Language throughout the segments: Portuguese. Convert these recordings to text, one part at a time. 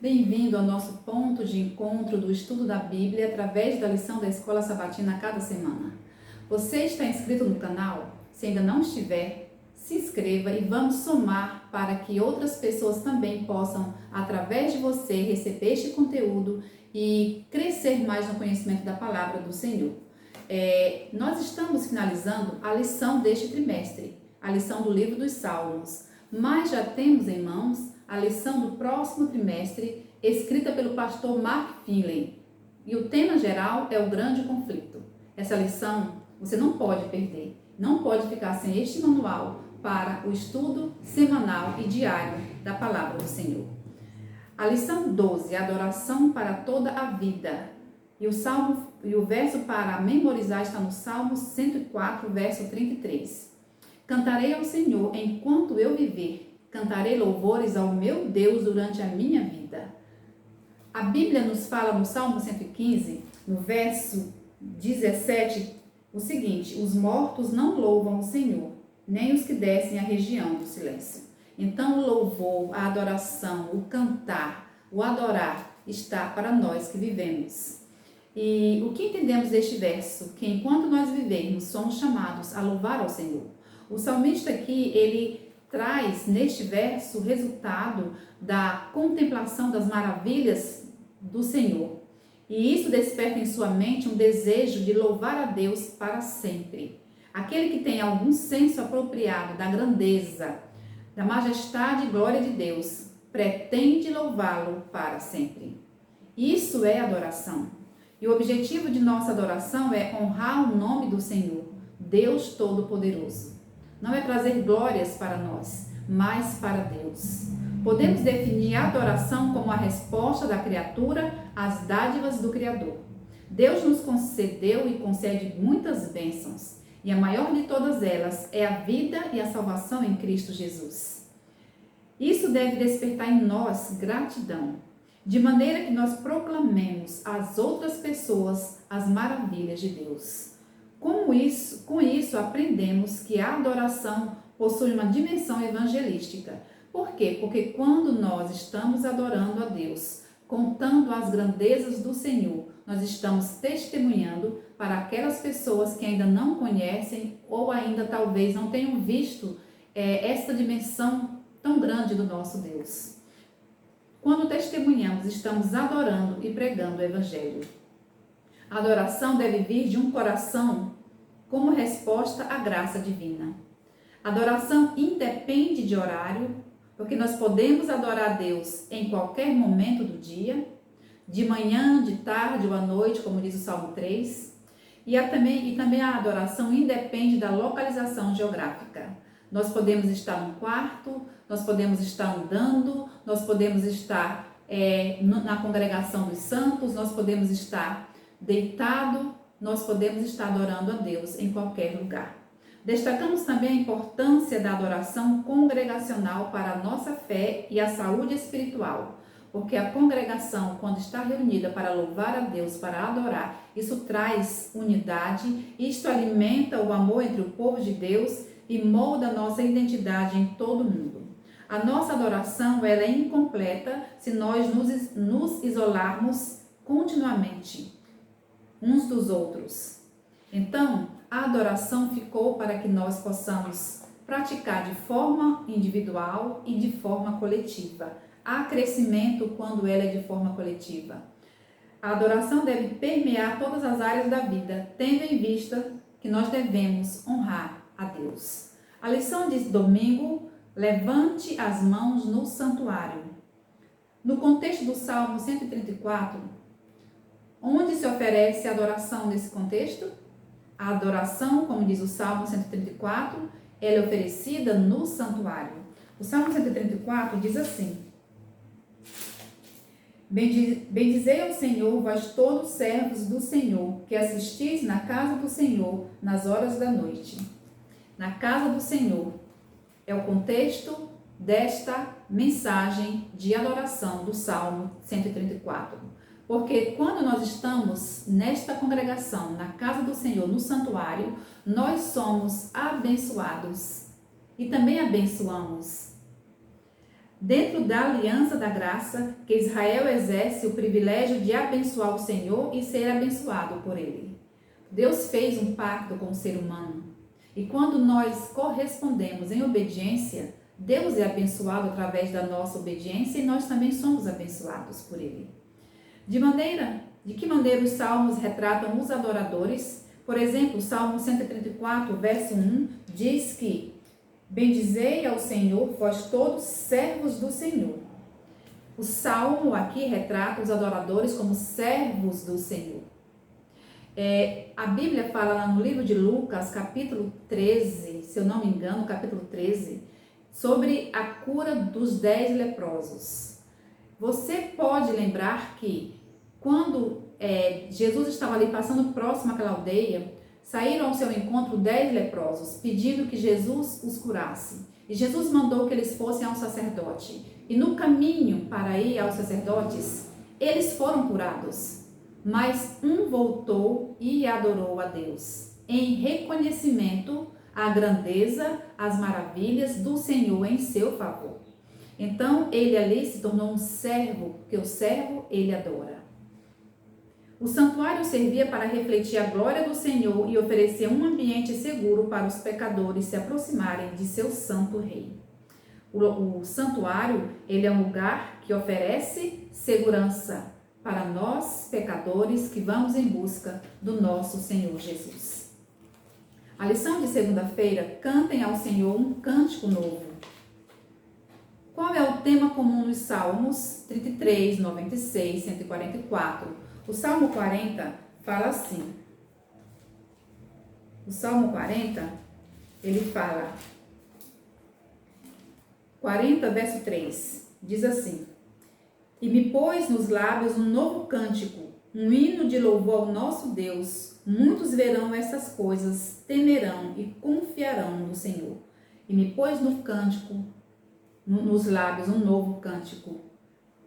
Bem-vindo ao nosso ponto de encontro do estudo da Bíblia através da lição da Escola Sabatina cada semana. Você está inscrito no canal? Se ainda não estiver, se inscreva e vamos somar para que outras pessoas também possam, através de você, receber este conteúdo e crescer mais no conhecimento da palavra do Senhor. Nós estamos finalizando a lição deste trimestre, a lição do livro dos Salmos, mas já temos em mãos a lição do próximo trimestre, escrita pelo pastor Mark Finley. E o tema geral é o grande conflito. Essa lição você não pode perder, não pode ficar sem este manual para o estudo semanal e diário da palavra do Senhor. A lição 12, adoração para toda a vida. E o verso para memorizar está no Salmo 104, verso 33. Cantarei ao Senhor enquanto eu viver. Cantarei louvores ao meu Deus durante a minha vida. A Bíblia nos fala no Salmo 115, no verso 17, o seguinte: os mortos não louvam o Senhor, nem os que descem à região do silêncio. Então o louvor, a adoração, o cantar, o adorar está para nós que vivemos. E o que entendemos deste verso? Que enquanto nós vivemos, somos chamados a louvar ao Senhor. O salmista aqui, ele traz neste verso o resultado da contemplação das maravilhas do Senhor. E isso desperta em sua mente um desejo de louvar a Deus para sempre. Aquele que tem algum senso apropriado da grandeza, da majestade e glória de Deus, pretende louvá-lo para sempre. Isso é adoração. E o objetivo de nossa adoração é honrar o nome do Senhor, Deus Todo-Poderoso. Não é trazer glórias para nós, mas para Deus. Podemos definir a adoração como a resposta da criatura às dádivas do Criador. Deus nos concedeu e concede muitas bênçãos, e a maior de todas elas é a vida e a salvação em Cristo Jesus. Isso deve despertar em nós gratidão, de maneira que nós proclamemos às outras pessoas as maravilhas de Deus. Com isso aprendemos que a adoração possui uma dimensão evangelística. Por quê? Porque quando nós estamos adorando a Deus, contando as grandezas do Senhor, nós estamos testemunhando para aquelas pessoas que ainda não conhecem ou ainda talvez não tenham visto essa dimensão tão grande do nosso Deus. Quando testemunhamos, estamos adorando e pregando o Evangelho. A adoração deve vir de um coração como resposta à graça divina. A adoração independe de horário, porque nós podemos adorar a Deus em qualquer momento do dia, de manhã, de tarde ou à noite, como diz o Salmo 3. E também a adoração independe da localização geográfica. Nós podemos estar no quarto, nós podemos estar andando, nós podemos estar na congregação dos santos, nós podemos estar deitado, nós podemos estar adorando a Deus em qualquer lugar. Destacamos também a importância da adoração congregacional para a nossa fé e a saúde espiritual, porque a congregação, quando está reunida para louvar a Deus, para adorar, isso traz unidade, isto alimenta o amor entre o povo de Deus e molda a nossa identidade em todo o mundo. A nossa adoração ela é incompleta se nós nos isolarmos continuamente uns dos outros. Então, a adoração ficou para que nós possamos praticar de forma individual e de forma coletiva. Há crescimento quando ela é de forma coletiva. A adoração deve permear todas as áreas da vida, tendo em vista que nós devemos honrar a Deus. A lição de domingo: levante as mãos no santuário. No contexto do Salmo 134, onde se oferece a adoração nesse contexto? A adoração, como diz o Salmo 134, ela é oferecida no santuário. O Salmo 134 diz assim: Bendizei ao Senhor, vós todos servos do Senhor, que assistis na casa do Senhor nas horas da noite. Na casa do Senhor é o contexto desta mensagem de adoração do Salmo 134. Porque quando nós estamos nesta congregação, na casa do Senhor, no santuário, nós somos abençoados e também abençoamos. dentro da aliança da graça, que Israel exerce o privilégio de abençoar o Senhor e ser abençoado por Ele. Deus fez um pacto com o ser humano. E quando nós correspondemos em obediência, Deus é abençoado através da nossa obediência e nós também somos abençoados por Ele. De que maneira os salmos retratam os adoradores? Por exemplo, o Salmo 134, verso 1, diz que bendizei ao Senhor, vós todos servos do Senhor. O Salmo aqui retrata os adoradores como servos do Senhor. A Bíblia fala lá no livro de Lucas, capítulo 13, se eu não me engano, capítulo 13, sobre a cura dos 10 leprosos. Você pode lembrar que quando Jesus estava ali passando próximo àquela aldeia, saíram ao seu encontro 10 leprosos, pedindo que Jesus os curasse. E Jesus mandou que eles fossem ao sacerdote. E no caminho para ir aos sacerdotes, eles foram curados. Mas um voltou e adorou a Deus, em reconhecimento à grandeza, às maravilhas do Senhor em seu favor. Então, ele ali se tornou um servo, porque o servo ele adora. O santuário servia para refletir a glória do Senhor e oferecer um ambiente seguro para os pecadores se aproximarem de seu santo rei. O santuário, ele é um lugar que oferece segurança para nós, pecadores, que vamos em busca do nosso Senhor Jesus. A lição de segunda-feira, cantem ao Senhor um cântico novo. Qual é o tema comum nos Salmos 33, 96, 144? O Salmo 40 fala assim. O Salmo 40, ele fala, 40, verso 3, diz assim: E me pôs nos lábios um novo cântico, um hino de louvor ao nosso Deus. Muitos verão essas coisas, temerão e confiarão no Senhor. E me pôs no cântico, nos lábios, um novo cântico.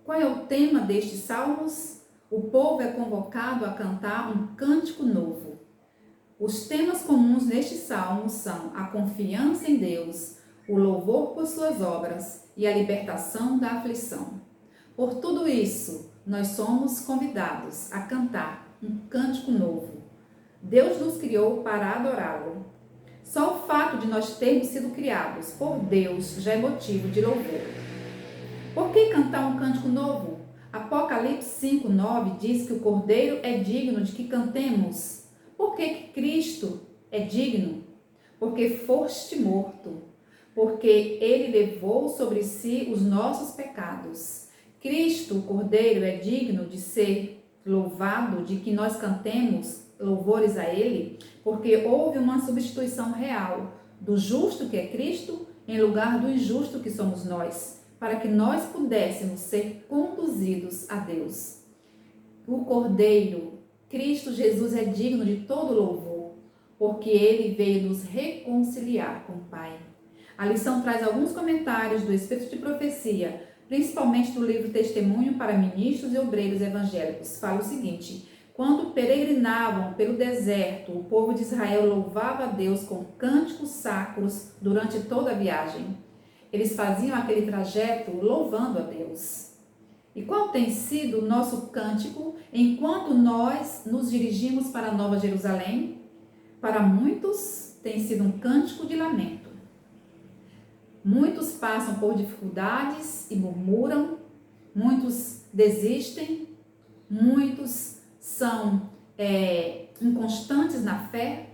Qual é o tema destes salmos? O povo é convocado a cantar um cântico novo. Os temas comuns nestes salmos são a confiança em Deus, o louvor por suas obras e a libertação da aflição. Por tudo isso, nós somos convidados a cantar um cântico novo. Deus nos criou para adorá-lo. Só o fato de nós termos sido criados por Deus já é motivo de louvor. Por que cantar um cântico novo? Apocalipse 5:9 diz que o Cordeiro é digno de que cantemos. Por que Cristo é digno? Porque foste morto, porque ele levou sobre si os nossos pecados. Cristo, o Cordeiro, é digno de ser louvado, de que nós cantemos louvores a ele, porque houve uma substituição real do justo que é Cristo em lugar do injusto que somos nós, para que nós pudéssemos ser conduzidos a Deus. O Cordeiro, Cristo Jesus, é digno de todo louvor, porque ele veio nos reconciliar com o Pai. A lição traz alguns comentários do Espírito de Profecia, principalmente do livro Testemunho para Ministros e Obreiros Evangélicos. Fala o seguinte: quando peregrinavam pelo deserto, o povo de Israel louvava a Deus com cânticos sacros durante toda a viagem. Eles faziam aquele trajeto louvando a Deus. E qual tem sido o nosso cântico enquanto nós nos dirigimos para a Nova Jerusalém? Para muitos tem sido um cântico de lamento. Muitos passam por dificuldades e murmuram, muitos desistem, muitos são inconstantes na fé.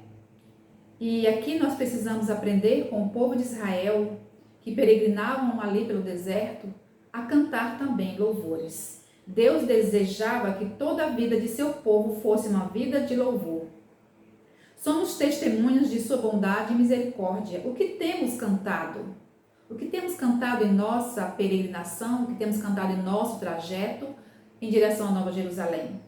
E aqui nós precisamos aprender com o povo de Israel, que peregrinavam ali pelo deserto, a cantar também louvores. Deus desejava que toda a vida de seu povo fosse uma vida de louvor. Somos testemunhas de sua bondade e misericórdia. O que temos cantado? O que temos cantado em nossa peregrinação, o que temos cantado em nosso trajeto em direção à Nova Jerusalém?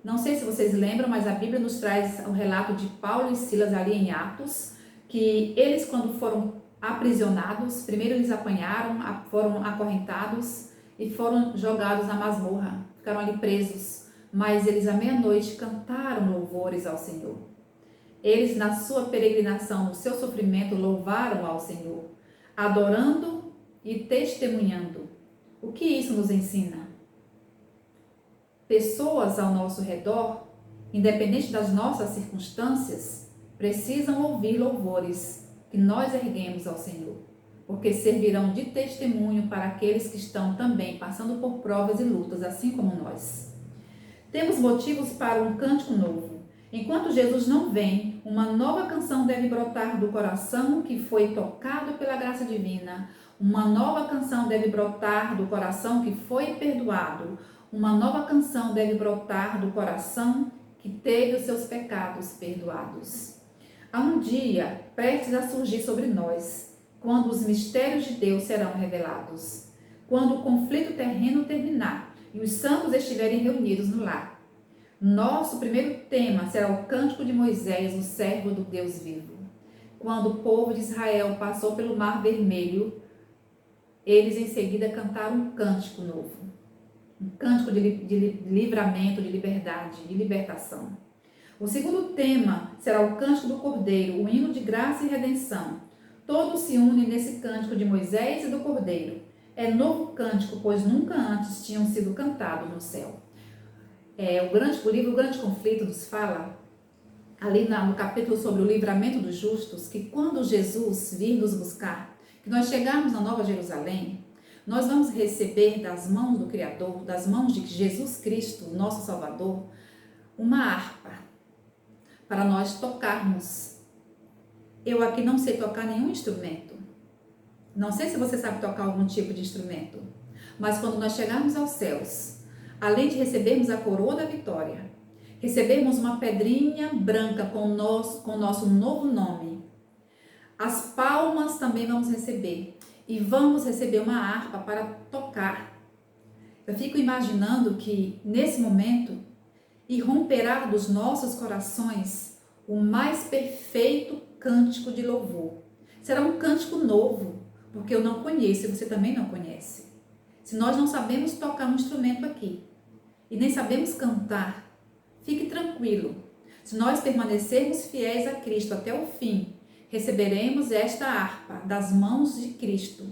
Não sei se vocês lembram, mas a Bíblia nos traz o relato de Paulo e Silas ali em Atos, que eles, quando foram aprisionados, primeiro eles apanharam, foram acorrentados e foram jogados na masmorra, ficaram ali presos, mas eles à meia-noite cantaram louvores ao Senhor. Eles, na sua peregrinação, no seu sofrimento, louvaram ao Senhor, adorando e testemunhando. O que isso nos ensina? Pessoas ao nosso redor, independente das nossas circunstâncias, precisam ouvir louvores que nós erguemos ao Senhor, porque servirão de testemunho para aqueles que estão também passando por provas e lutas, assim como nós. Temos motivos para um cântico novo. Enquanto Jesus não vem, uma nova canção deve brotar do coração que foi tocado pela graça divina. Uma nova canção deve brotar do coração que foi perdoado. Uma nova canção deve brotar do coração que teve os seus pecados perdoados. Há um dia prestes a surgir sobre nós, quando os mistérios de Deus serão revelados, quando o conflito terreno terminar e os santos estiverem reunidos no lar. Nosso primeiro tema será o cântico de Moisés, o servo do Deus vivo. Quando o povo de Israel passou pelo Mar Vermelho, eles em seguida cantaram um cântico novo. Um cântico de livramento, de liberdade, de libertação. O segundo tema será o cântico do Cordeiro, o hino de graça e redenção. Todos se unem nesse cântico de Moisés e do Cordeiro. É novo cântico, pois nunca antes tinham sido cantados no céu. O livro O Grande Conflito nos fala, ali no capítulo sobre o livramento dos justos, que quando Jesus vir nos buscar, que nós chegarmos na Nova Jerusalém, nós vamos receber das mãos do Criador, das mãos de Jesus Cristo, nosso Salvador, uma harpa para nós tocarmos. Eu aqui não sei tocar nenhum instrumento. Não sei se você sabe tocar algum tipo de instrumento. Mas quando nós chegarmos aos céus, além de recebermos a coroa da vitória, recebermos uma pedrinha branca com o nosso novo nome, as palmas também vamos receber. E vamos receber uma harpa para tocar. Eu fico imaginando que, nesse momento, irromperá dos nossos corações o mais perfeito cântico de louvor. Será um cântico novo, porque eu não conheço e você também não conhece. Se nós não sabemos tocar um instrumento aqui e nem sabemos cantar, fique tranquilo. Se nós permanecermos fiéis a Cristo até o fim, receberemos esta harpa das mãos de Cristo,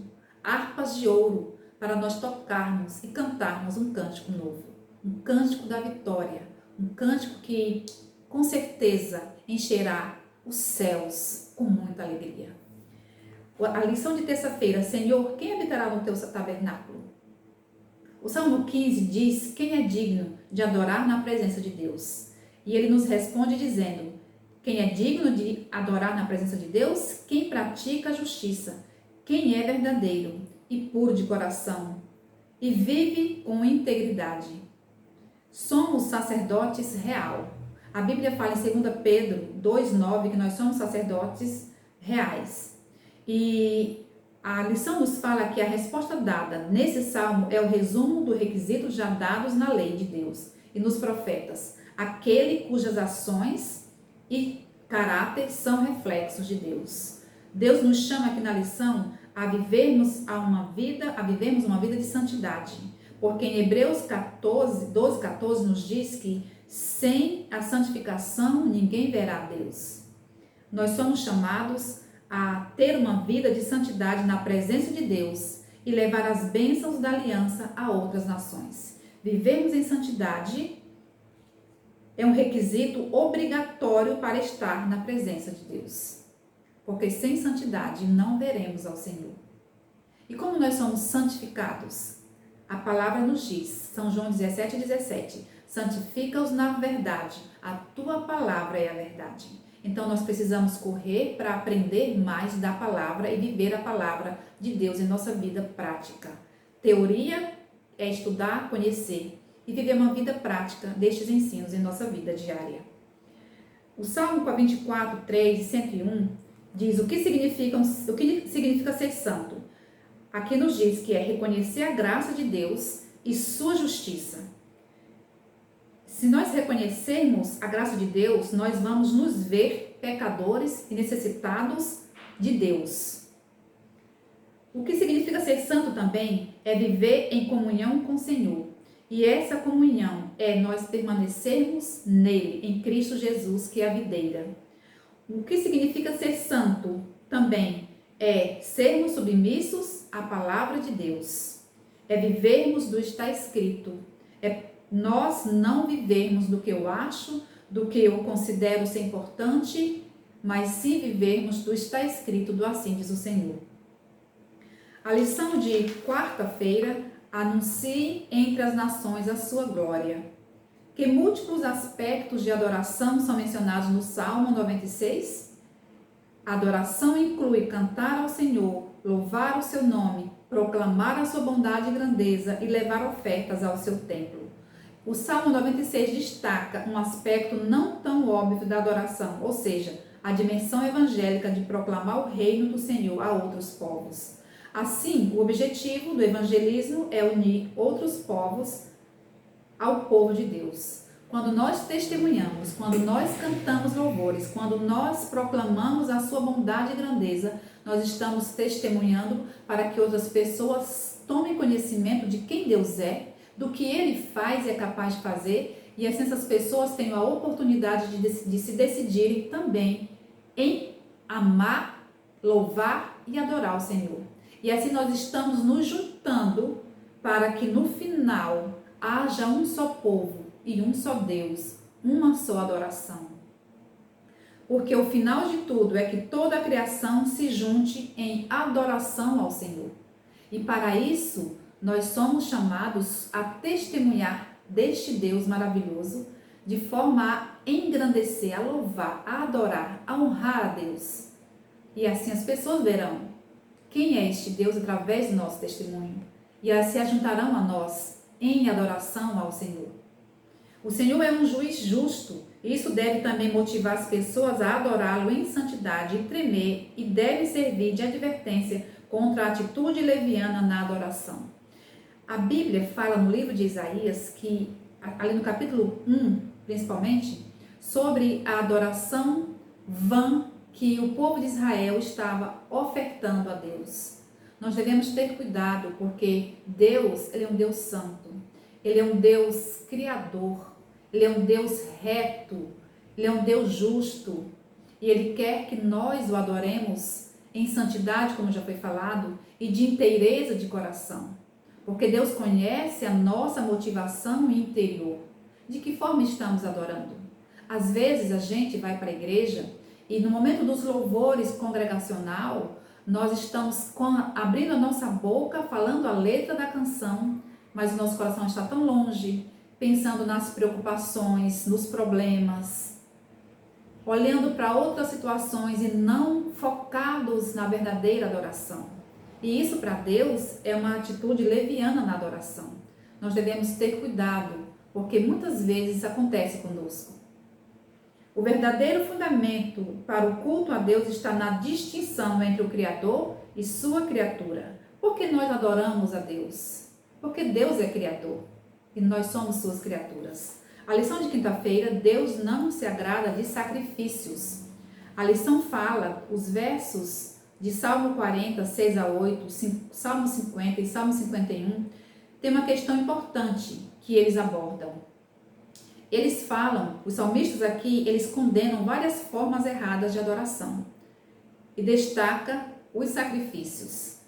harpas de ouro, para nós tocarmos e cantarmos um cântico novo, um cântico da vitória, um cântico que com certeza encherá os céus com muita alegria. A lição de terça-feira: Senhor, quem habitará no teu tabernáculo? O Salmo 15 diz: quem é digno de adorar na presença de Deus? E ele nos responde dizendo: quem é digno de adorar na presença de Deus? Quem pratica a justiça, quem é verdadeiro e puro de coração e vive com integridade. Somos sacerdotes real. A Bíblia fala em 2 Pedro 2,9 que nós somos sacerdotes reais. E a lição nos fala que a resposta dada nesse salmo é o resumo do requisito já dados na lei de Deus e nos profetas, aquele cujas ações e caráter são reflexos de Deus. Deus nos chama aqui na lição a vivermos uma vida de santidade, porque em Hebreus 12:14 nos diz que sem a santificação ninguém verá Deus. Nós somos chamados a ter uma vida de santidade na presença de Deus e levar as bênçãos da aliança a outras nações. Vivermos em santidade é um requisito obrigatório para estar na presença de Deus, porque sem santidade não veremos ao Senhor. E como nós somos santificados? A palavra nos diz, São João 17:17, santifica-os na verdade, a tua palavra é a verdade. Então nós precisamos correr para aprender mais da palavra e viver a palavra de Deus em nossa vida prática. Teoria é estudar, conhecer e viver uma vida prática destes ensinos em nossa vida diária. O Salmo 24, 3 e 101 diz o que significa ser santo. Aqui nos diz que é reconhecer a graça de Deus e sua justiça. Se nós reconhecermos a graça de Deus, nós vamos nos ver pecadores e necessitados de Deus. O que significa ser santo também é viver em comunhão com o Senhor. E essa comunhão é nós permanecermos nele, em Cristo Jesus, que é a videira. O que significa ser santo também é sermos submissos à palavra de Deus, é vivermos do está escrito, é nós não vivermos do que eu acho, do que eu considero ser importante, mas sim vivermos do está escrito, do assim diz o Senhor. A lição de quarta-feira: anuncie entre as nações a sua glória. Que múltiplos aspectos de adoração são mencionados no Salmo 96? A adoração inclui cantar ao Senhor, louvar o seu nome, proclamar a sua bondade e grandeza e levar ofertas ao seu templo. O Salmo 96 destaca um aspecto não tão óbvio da adoração, ou seja, a dimensão evangélica de proclamar o reino do Senhor a outros povos. Assim, o objetivo do evangelismo é unir outros povos ao povo de Deus. Quando nós testemunhamos, quando nós cantamos louvores, quando nós proclamamos a sua bondade e grandeza, nós estamos testemunhando para que outras pessoas tomem conhecimento de quem Deus é, do que Ele faz e é capaz de fazer, e assim essas pessoas tenham a oportunidade de se decidirem também em amar, louvar e adorar o Senhor. E assim nós estamos nos juntando para que no final haja um só povo e um só Deus, uma só adoração. Porque o final de tudo é que toda a criação se junte em adoração ao Senhor. E para isso, nós somos chamados a testemunhar deste Deus maravilhoso, de forma a engrandecer, a louvar, a adorar, a honrar a Deus. E assim as pessoas verão quem é este Deus através do nosso testemunho. E assim se ajuntarão a nós em adoração ao Senhor. O Senhor é um juiz justo, e isso deve também motivar as pessoas a adorá-lo em santidade e tremer, e deve servir de advertência contra a atitude leviana na adoração. A Bíblia fala no livro de Isaías, que ali no capítulo 1, principalmente, sobre a adoração vã que o povo de Israel estava ofertando a Deus. Nós devemos ter cuidado, porque Deus, Ele é um Deus santo, Ele é um Deus criador, Ele é um Deus reto, Ele é um Deus justo, e Ele quer que nós o adoremos em santidade, como já foi falado, e de inteireza de coração, porque Deus conhece a nossa motivação interior. De que forma estamos adorando? Às vezes a gente vai para a igreja e no momento dos louvores congregacional, nós estamos abrindo a nossa boca, falando a letra da canção, mas o nosso coração está tão longe, pensando nas preocupações, nos problemas, olhando para outras situações e não focados na verdadeira adoração. E isso para Deus é uma atitude leviana na adoração. Nós devemos ter cuidado, porque muitas vezes isso acontece conosco. O verdadeiro fundamento para o culto a Deus está na distinção entre o Criador e sua criatura. Por que nós adoramos a Deus? Porque Deus é Criador e nós somos suas criaturas. A lição de quinta-feira: Deus não se agrada de sacrifícios. A lição fala, os versos de Salmo 40, 6 a 8, Salmo 50 e Salmo 51, tem uma questão importante que eles abordam. Eles falam, os salmistas aqui, eles condenam várias formas erradas de adoração e destaca os sacrifícios.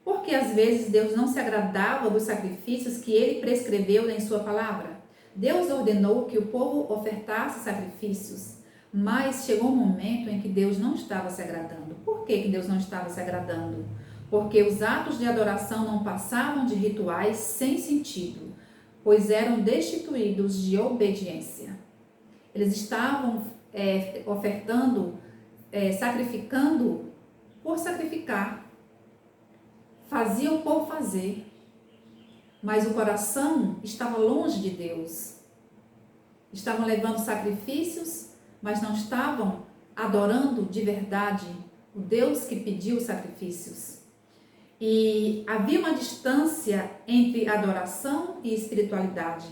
Porque às vezes Deus não se agradava dos sacrifícios que Ele prescreveu em sua palavra. Deus ordenou que o povo ofertasse sacrifícios, mas chegou um momento em que Deus não estava se agradando. Por que Deus não estava se agradando? Porque os atos de adoração não passavam de rituais sem sentido, pois eram destituídos de obediência. Eles estavam ofertando, sacrificando por sacrificar. Fazia o povo fazer, mas o coração estava longe de Deus. Estavam levando sacrifícios, mas não estavam adorando de verdade o Deus que pediu os sacrifícios. E havia uma distância entre adoração e espiritualidade.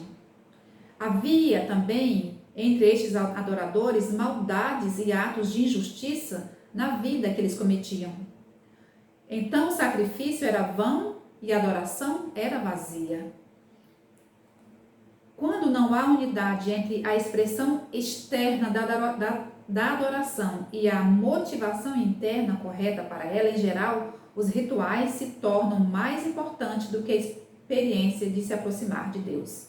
Havia também, entre estes adoradores, maldades e atos de injustiça na vida que eles cometiam. Então o sacrifício era vão e a adoração era vazia. Quando não há unidade entre a expressão externa da adoração e a motivação interna correta para ela, em geral, os rituais se tornam mais importantes do que a experiência de se aproximar de Deus.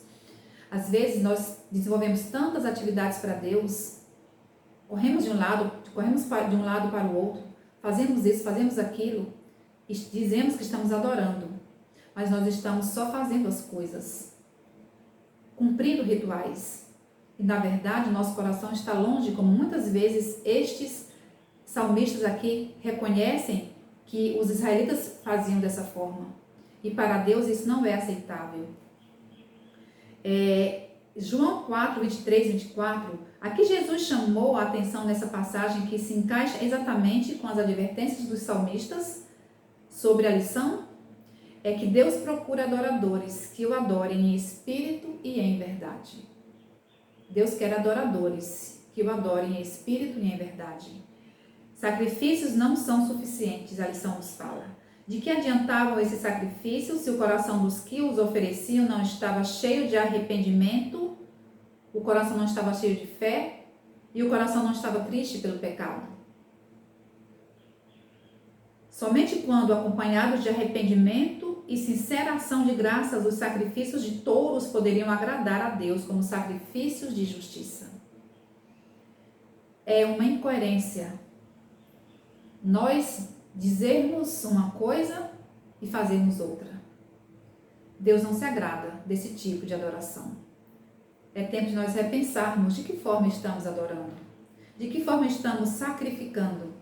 Às vezes nós desenvolvemos tantas atividades para Deus, corremos de um lado para o outro, fazemos isso, fazemos aquilo, e dizemos que estamos adorando, mas nós estamos só fazendo as coisas, cumprindo rituais. E na verdade nosso coração está longe, como muitas vezes estes salmistas aqui reconhecem que os israelitas faziam dessa forma. E para Deus isso não é aceitável. João 4, 23 e 24, aqui Jesus chamou a atenção nessa passagem que se encaixa exatamente com as advertências dos salmistas sobre a lição, é que Deus procura adoradores que o adorem em espírito e em verdade. Deus quer adoradores que o adorem em espírito e em verdade. Sacrifícios não são suficientes, a lição nos fala. De que adiantavam esses sacrifícios se o coração dos que os ofereciam não estava cheio de arrependimento, o coração não estava cheio de fé e o coração não estava triste pelo pecado? Somente quando acompanhados de arrependimento e sincera ação de graças, os sacrifícios de touros poderiam agradar a Deus como sacrifícios de justiça. É uma incoerência nós dizermos uma coisa e fazermos outra. Deus não se agrada desse tipo de adoração. É tempo de nós repensarmos de que forma estamos adorando, de que forma estamos sacrificando.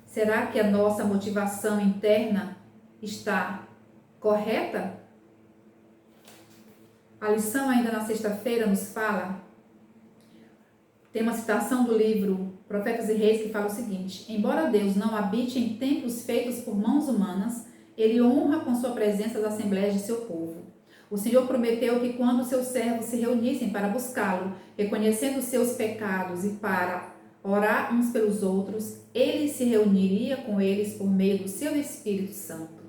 Será que a nossa motivação interna está correta? A lição ainda na sexta-feira nos fala, tem uma citação do livro Profetas e Reis que fala o seguinte: embora Deus não habite em templos feitos por mãos humanas, Ele honra com sua presença as assembleias de seu povo. O Senhor prometeu que quando seus servos se reunissem para buscá-lo, reconhecendo seus pecados e para orar uns pelos outros, Ele se reuniria com eles por meio do seu Espírito Santo.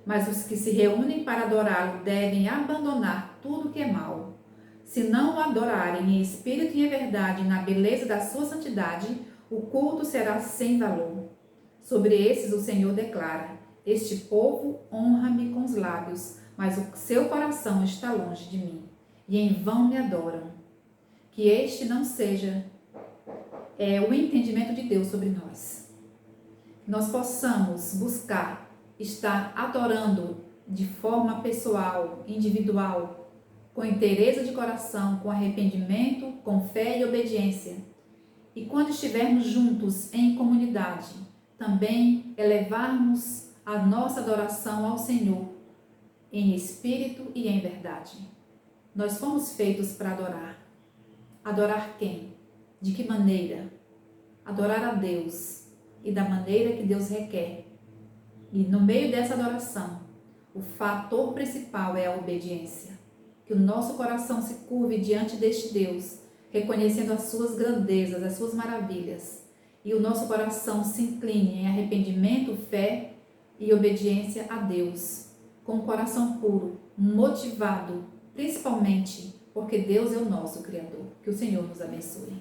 Mas os que se reúnem para adorá-lo devem abandonar tudo que é mal. Se não o adorarem em espírito e em verdade, na beleza da sua santidade, o culto será sem valor. Sobre esses o Senhor declara: este povo honra-me com os lábios, mas o seu coração está longe de mim, e em vão me adoram. Que este não seja o entendimento de Deus sobre nós. Que nós possamos buscar estar adorando de forma pessoal, individual, com inteireza de coração, com arrependimento, com fé e obediência. E quando estivermos juntos em comunidade, também elevarmos a nossa adoração ao Senhor em espírito e em verdade. Nós fomos feitos para adorar. Adorar quem? De que maneira? Adorar a Deus e da maneira que Deus requer. E no meio dessa adoração, o fator principal é a obediência. Que o nosso coração se curve diante deste Deus, reconhecendo as suas grandezas, as suas maravilhas. E o nosso coração se incline em arrependimento, fé e obediência a Deus, com um coração puro, motivado, principalmente porque Deus é o nosso Criador. Que o Senhor nos abençoe.